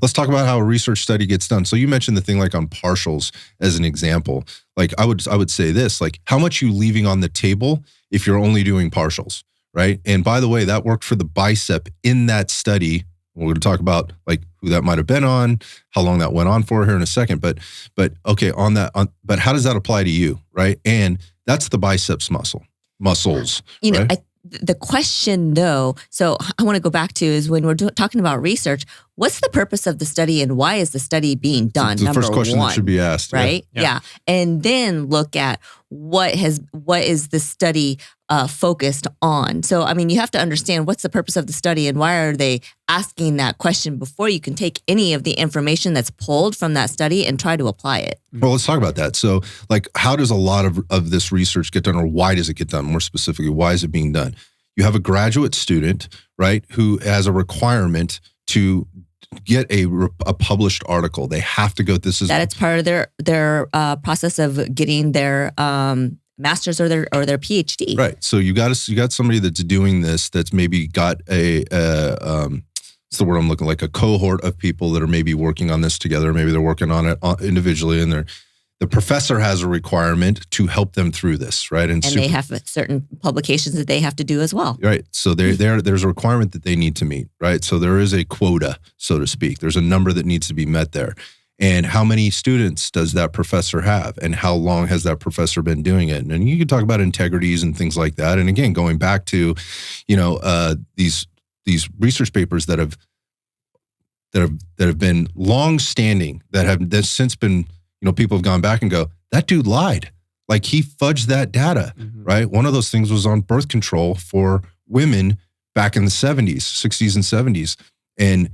Let's talk about how a research study gets done. So you mentioned the thing like on partials as an example. Like I would say this, like how much you leaving on the table if you're only doing partials, right? And by the way, that worked for the bicep in that study. We're going to talk about like who that might have been on, how long that went on for here in a second. But okay, but how does that apply to you, right? And that's the biceps muscles. You know, right? The question though, so I want to go back to is when we're talking about research, what's the purpose of the study and why is the study being done? The first question that should be asked. Right? Yeah. And then look at what is the study focused on. So, I mean, you have to understand what's the purpose of the study and why are they asking that question before you can take any of the information that's pulled from that study and try to apply it. Well, let's talk about that. So, like, how does a lot of this research get done, or why does it get done? More specifically, why is it being done? You have a graduate student, right, who has a requirement to get a published article. They have to go. It's part of their process of getting their master's or their PhD. Right. So you got somebody that's doing this that's maybe got what's the word I'm looking, like a cohort of people that are maybe working on this together. Maybe they're working on it individually, and the professor has a requirement to help them through this, right? And they have certain publications that they have to do as well. Right. So there's a requirement that they need to meet, right? So there is a quota, so to speak. There's a number that needs to be met there. And how many students does that professor have? And how long has that professor been doing it? And you can talk about integrities and things like that. And again, going back to, these research papers that have been long standing, that's since been, people have gone back and go, that dude lied. Like he fudged that data, right? One of those things was on birth control for women back in the 70s, 60s and 70s. And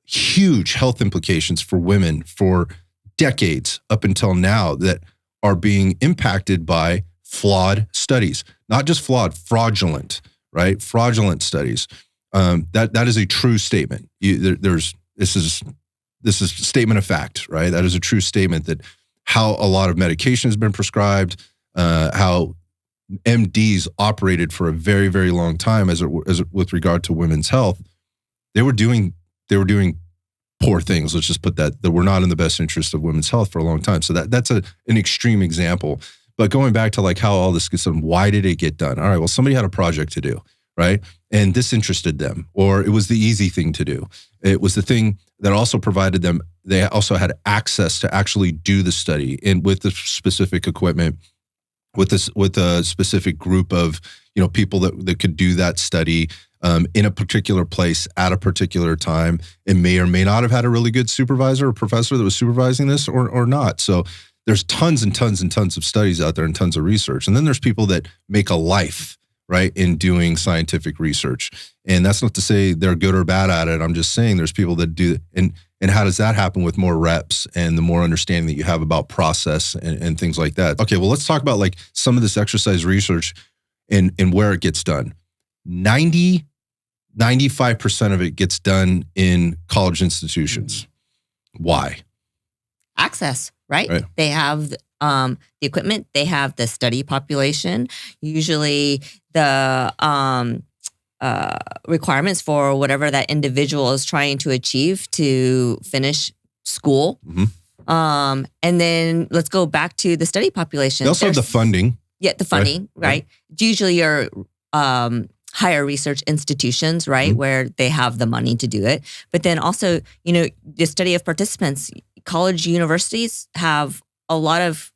huge health implications for women for decades up until now that are being impacted by flawed studies. Not just flawed, fraudulent, right? Fraudulent studies. That is a true statement. This is a statement of fact, right? That is a true statement that how a lot of medication has been prescribed, how MDs operated for a very, very long time as with regard to women's health. They were doing poor things. Let's just put that were not in the best interest of women's health for a long time. So that's an extreme example. But going back to like how all this gets done, why did it get done? All right, well, somebody had a project to do, right? And this interested them, or it was the easy thing to do. It was the thing that also provided them, they also had access to actually do the study and with the specific equipment, with a specific group of, people that could do that study in a particular place at a particular time, and may or may not have had a really good supervisor or professor that was supervising this or not. So there's tons and tons and tons of studies out there and tons of research. And then there's people that make a life, right, in doing scientific research. And that's not to say they're good or bad at it. I'm just saying there's people that do. And how does that happen with more reps and the more understanding that you have about process and things like that? Okay, well, let's talk about like some of this exercise research and where it gets done. 95% of it gets done in college institutions. Why? Access, right? They have the equipment, they have the study population, usually the requirements for whatever that individual is trying to achieve to finish school. And then let's go back to the study population. They also have the funding. Yeah, the funding, right? It's usually your higher research institutions, right, where they have the money to do it. But then also, the study of participants, college universities have a lot of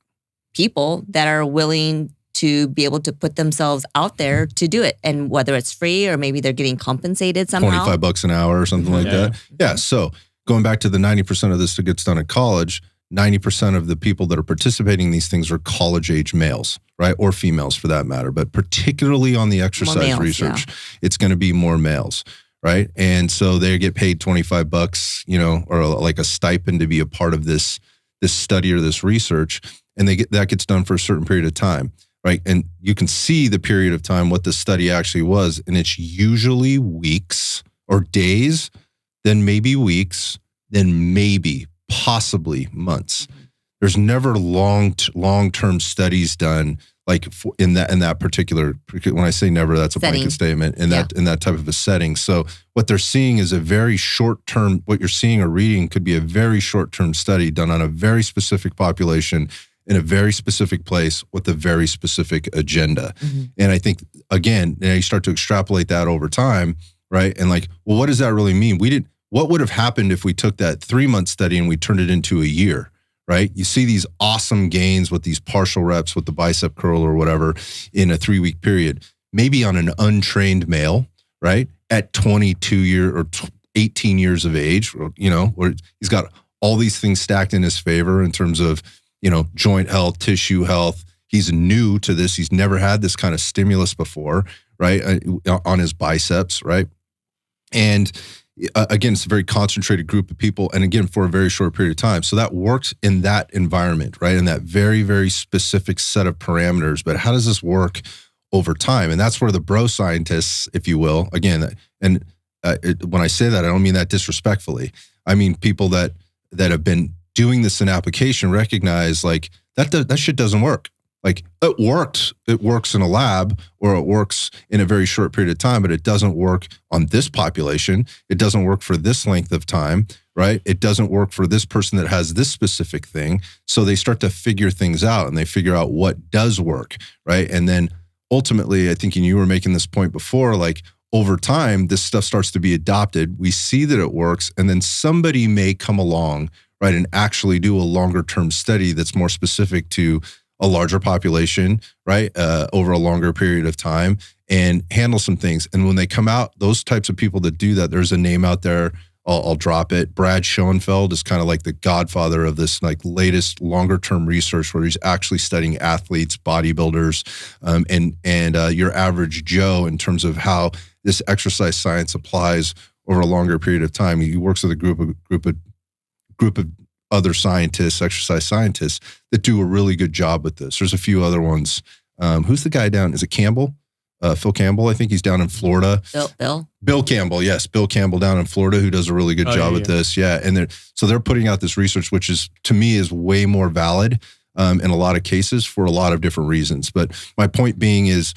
people that are willing to be able to put themselves out there to do it. And whether it's free or maybe they're getting compensated somehow. $25 an hour or something like that. Yeah. So going back to the 90% of this that gets done at college, 90% of the people that are participating in these things are college age males, right? Or females for that matter. But particularly on the exercise research, it's going to be more males, right? And so they get paid $25, or like a stipend to be a part of this study or this research. And that gets done for a certain period of time, right? And you can see the period of time, what the study actually was. And it's usually weeks or days, then maybe weeks, then maybe possibly months. There's never long-term studies done like in that particular, when I say never, that's a blanket statement in that type of a setting. So what they're seeing is a very short-term, what you're seeing or reading could be a very short-term study done on a very specific population in a very specific place with a very specific agenda. Mm-hmm. And I think, again, you start to extrapolate that over time, right? And like, well, what does that really mean? What would have happened if we took that 3-month study and we turned it into a year? Right? You see these awesome gains with these partial reps with the bicep curl or whatever in a 3-week period, maybe on an untrained male, right? At 18 years of age, where he's got all these things stacked in his favor in terms of, joint health, tissue health. He's new to this. He's never had this kind of stimulus before, right? On his biceps, right? And again, it's a very concentrated group of people, and again, for a very short period of time. So that works in that environment, right? In that very, very specific set of parameters. But how does this work over time? And that's where the bro scientists, if you will, again, and when I say that, I don't mean that disrespectfully. I mean people that have been doing this in application recognize like that shit doesn't work. Like it works in a lab or it works in a very short period of time, but it doesn't work on this population. It doesn't work for this length of time, right? It doesn't work for this person that has this specific thing. So they start to figure things out and they figure out what does work, right? And then ultimately, I think you were making this point before, like over time, this stuff starts to be adopted. We see that it works, and then somebody may come along, right, and actually do a longer term study that's more specific to a larger population, right, over a longer period of time and handle some things. And when they come out, those types of people that do that, there's a name out there, I'll drop it. Brad Schoenfeld is kind of like the godfather of this like latest longer term research where he's actually studying athletes, bodybuilders, and your average Joe in terms of how this exercise science applies over a longer period of time. He works with a group of other scientists, exercise scientists, that do a really good job with this. There's a few other ones. Who's the guy down? Is it Campbell? Phil Campbell, I think he's down in Florida. Bill Campbell, yes. Bill Campbell down in Florida, who does a really good job with this. Yeah. And they're putting out this research, which is, to me, is way more valid in a lot of cases for a lot of different reasons. But my point being is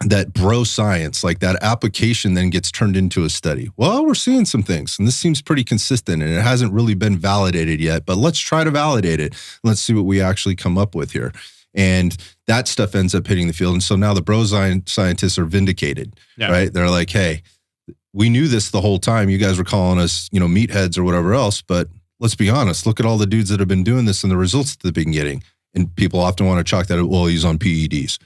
that bro science, like that application then gets turned into a study. Well, we're seeing some things, and this seems pretty consistent, and it hasn't really been validated yet, but let's try to validate it. Let's see what we actually come up with here. And that stuff ends up hitting the field. And so now the bro scientists are vindicated, right? They're like, hey, we knew this the whole time. You guys were calling us, meatheads or whatever else, but let's be honest. Look at all the dudes that have been doing this and the results that they've been getting. And people often want to chalk that, well, he's on PEDs.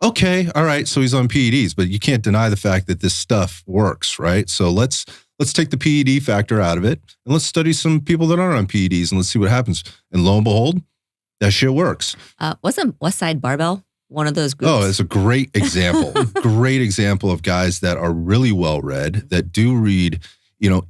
Okay, all right, so he's on PEDs, but you can't deny the fact that this stuff works, right? So let's take the PED factor out of it, and let's study some people that aren't on PEDs, and let's see what happens. And lo and behold, that shit works. Wasn't West Side Barbell one of those groups? Oh, it's a great example. Great example of guys that are really well-read, that do read,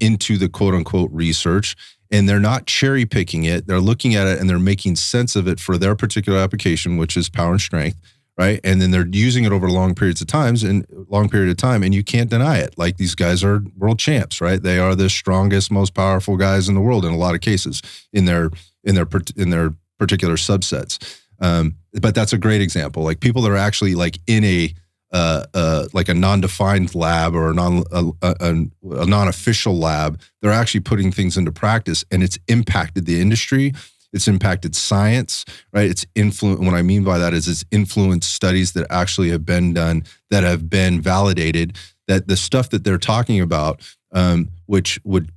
into the quote-unquote research, and they're not cherry picking it. They're looking at it and they're making sense of it for their particular application, which is power and strength, right? And then they're using it over long periods of time, and you can't deny it. Like, these guys are world champs, right? They are the strongest, most powerful guys in the world in a lot of cases in their particular subsets. But that's a great example. Like, people that are actually like in a non-defined lab or a non-official lab, they're actually putting things into practice, and it's impacted the industry. It's impacted science, right? It's what I mean by that is it's influenced studies that actually have been done, that have been validated, that the stuff that they're talking about, which would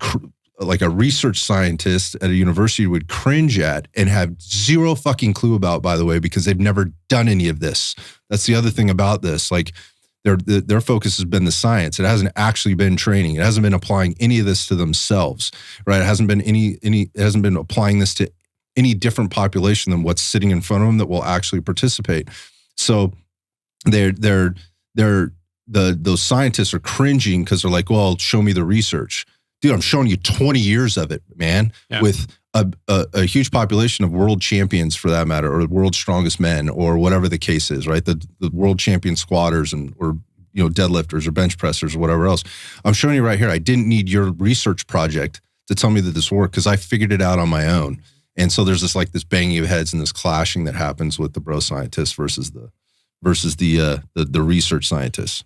like a research scientist at a university would cringe at and have zero fucking clue about, by the way, because they've never done any of this. That's the other thing about this. Like, their focus has been the science. It hasn't actually been training. It hasn't been applying any of this to themselves, right? It hasn't been it hasn't been applying this to any different population than what's sitting in front of them that will actually participate. So those scientists are cringing because they're like, well, show me the research. Dude, I'm showing you 20 years of it, man, with a huge population of world champions, for that matter, or the world's strongest men, or whatever the case is, right? The world champion squatters or deadlifters or bench pressers or whatever else. I'm showing you right here. I didn't need your research project to tell me that this worked, because I figured it out on my own. And so there's this banging of heads and this clashing that happens with the bro scientists versus the research scientists.